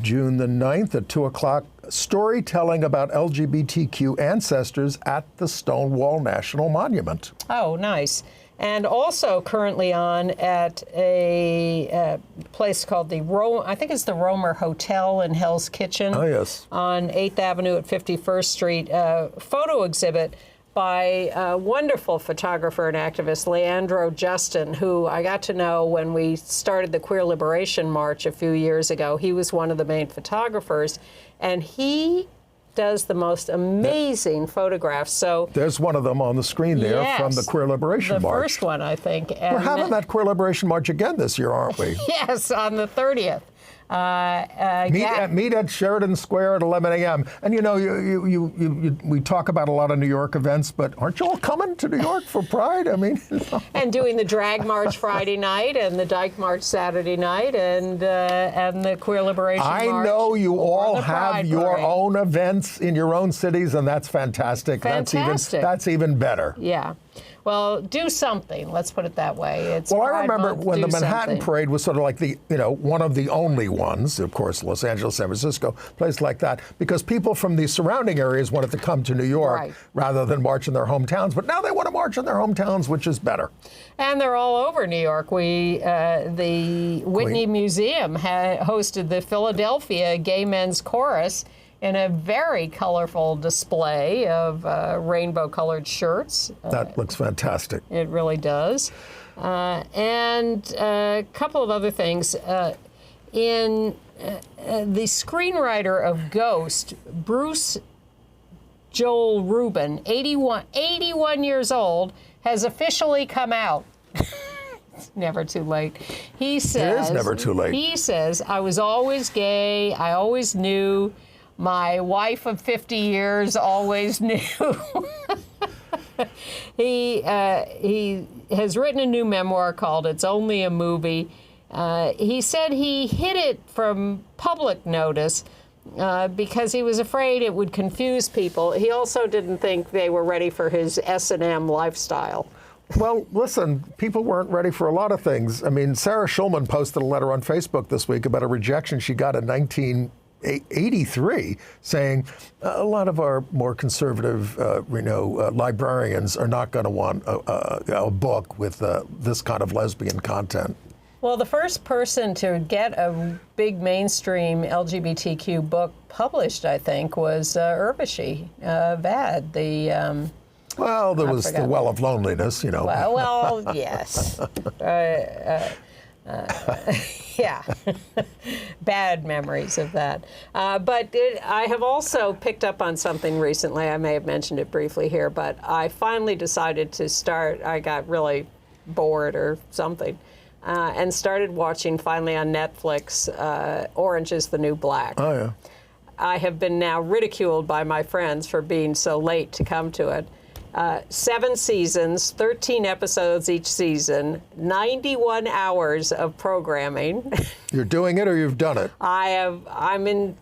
June the 9th at 2 o'clock, storytelling about LGBTQ ancestors at the Stonewall National Monument. Oh, nice. And also currently on at a place called the Romer Hotel in Hell's Kitchen. Oh, yes. On 8th Avenue at 51st Street, a photo exhibit by a wonderful photographer and activist, Leandro Justin, who I got to know when we started the Queer Liberation March a few years ago. He was one of the main photographers, and he does the most amazing photographs. So there's one of them on the screen there, yes, from the Queer Liberation March. The first one, I think. We're having that Queer Liberation March again this year, aren't we? Yes, on the 30th. Meet at Sheridan Square at 11 a.m. And you know, we talk about a lot of New York events, but aren't you all coming to New York for Pride? I mean, and doing the Drag March Friday night and the Dyke March Saturday night and the Queer Liberation March. I know you all have your Parade. own events in your own cities, and that's fantastic. Fantastic. That's even better. Yeah. Well, do something. Let's put it that way. It's well, I Pride remember Month, when do the Manhattan something. Parade was sort of like the, you know, one of the only ones, of course, Los Angeles, San Francisco, places like that, because people from the surrounding areas wanted to come to New York Right. rather than march in their hometowns. But now they want to march in their hometowns, which is better. And they're all over New York. The Whitney Museum hosted the Philadelphia Gay Men's Chorus in a very colorful display of rainbow-colored shirts. That looks fantastic. It really does. And a couple of other things. The screenwriter of Ghost, Bruce Joel Rubin, 81 years old, has officially come out. It's never too late. He says, It is never too late. He says, I was always gay. I always knew. My wife of 50 years always knew. He has written a new memoir called It's Only a Movie. He said he hid it from public notice because he was afraid it would confuse people. He also didn't think they were ready for his S&M lifestyle. Well, listen, people weren't ready for a lot of things. I mean, Sarah Schulman posted a letter on Facebook this week about a rejection she got in 1983, saying a lot of our more conservative, librarians are not going to want a book with this kind of lesbian content. Well, the first person to get a big mainstream LGBTQ book published, I think, was Urvashi Vad, the... Well, there was the Well of Loneliness, you know. Well, yes. Yeah. Bad memories of that. But I have also picked up on something recently. I may have mentioned it briefly here, but I finally decided to start. I got really bored or something. And started watching finally on Netflix, Orange is the New Black. Oh, yeah. I have been now ridiculed by my friends for being so late to come to it. 7 seasons, 13 episodes each season, 91 hours of programming. You're doing it or you've done it? I'm in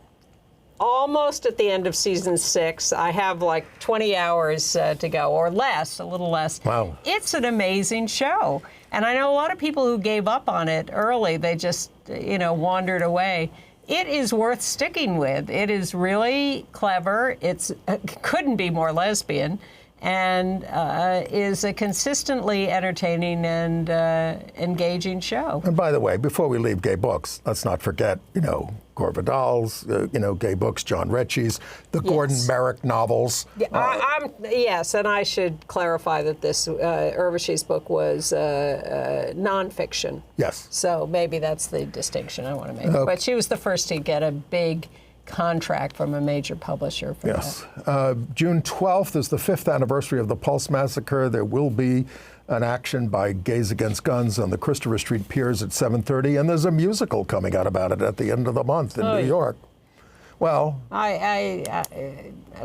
almost at the end of season 6. I have like 20 hours to go, or less, a little less. Wow. It's an amazing show. And I know a lot of people who gave up on it early. They just, wandered away. It is worth sticking with. It is really clever. It couldn't be more lesbian. And is a consistently entertaining and engaging show. And by the way, before we leave gay books, let's not forget, Gore Vidal's, gay books, John Ritchie's, the Gordon Merrick novels. Yes, and I should clarify that this Urvashi's book was nonfiction. Yes. So maybe that's the distinction I want to make. Okay. But she was the first to get a big contract from a major publisher for Yes. June 12th is the 5th anniversary of the Pulse Massacre. There will be an action by Gays Against Guns on the Christopher Street Piers at 7:30, and there's a musical coming out about it at the end of the month in New York. Well, a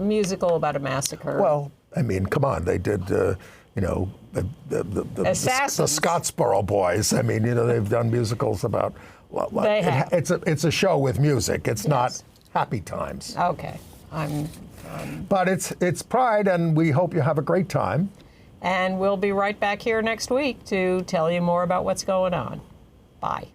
musical about a massacre. Well, I mean, come on, they did, the Scottsboro Boys. I mean, they've done musicals about. They have. It's a show with music. It's not happy times. Okay, But it's Pride, and we hope you have a great time. And we'll be right back here next week to tell you more about what's going on. Bye.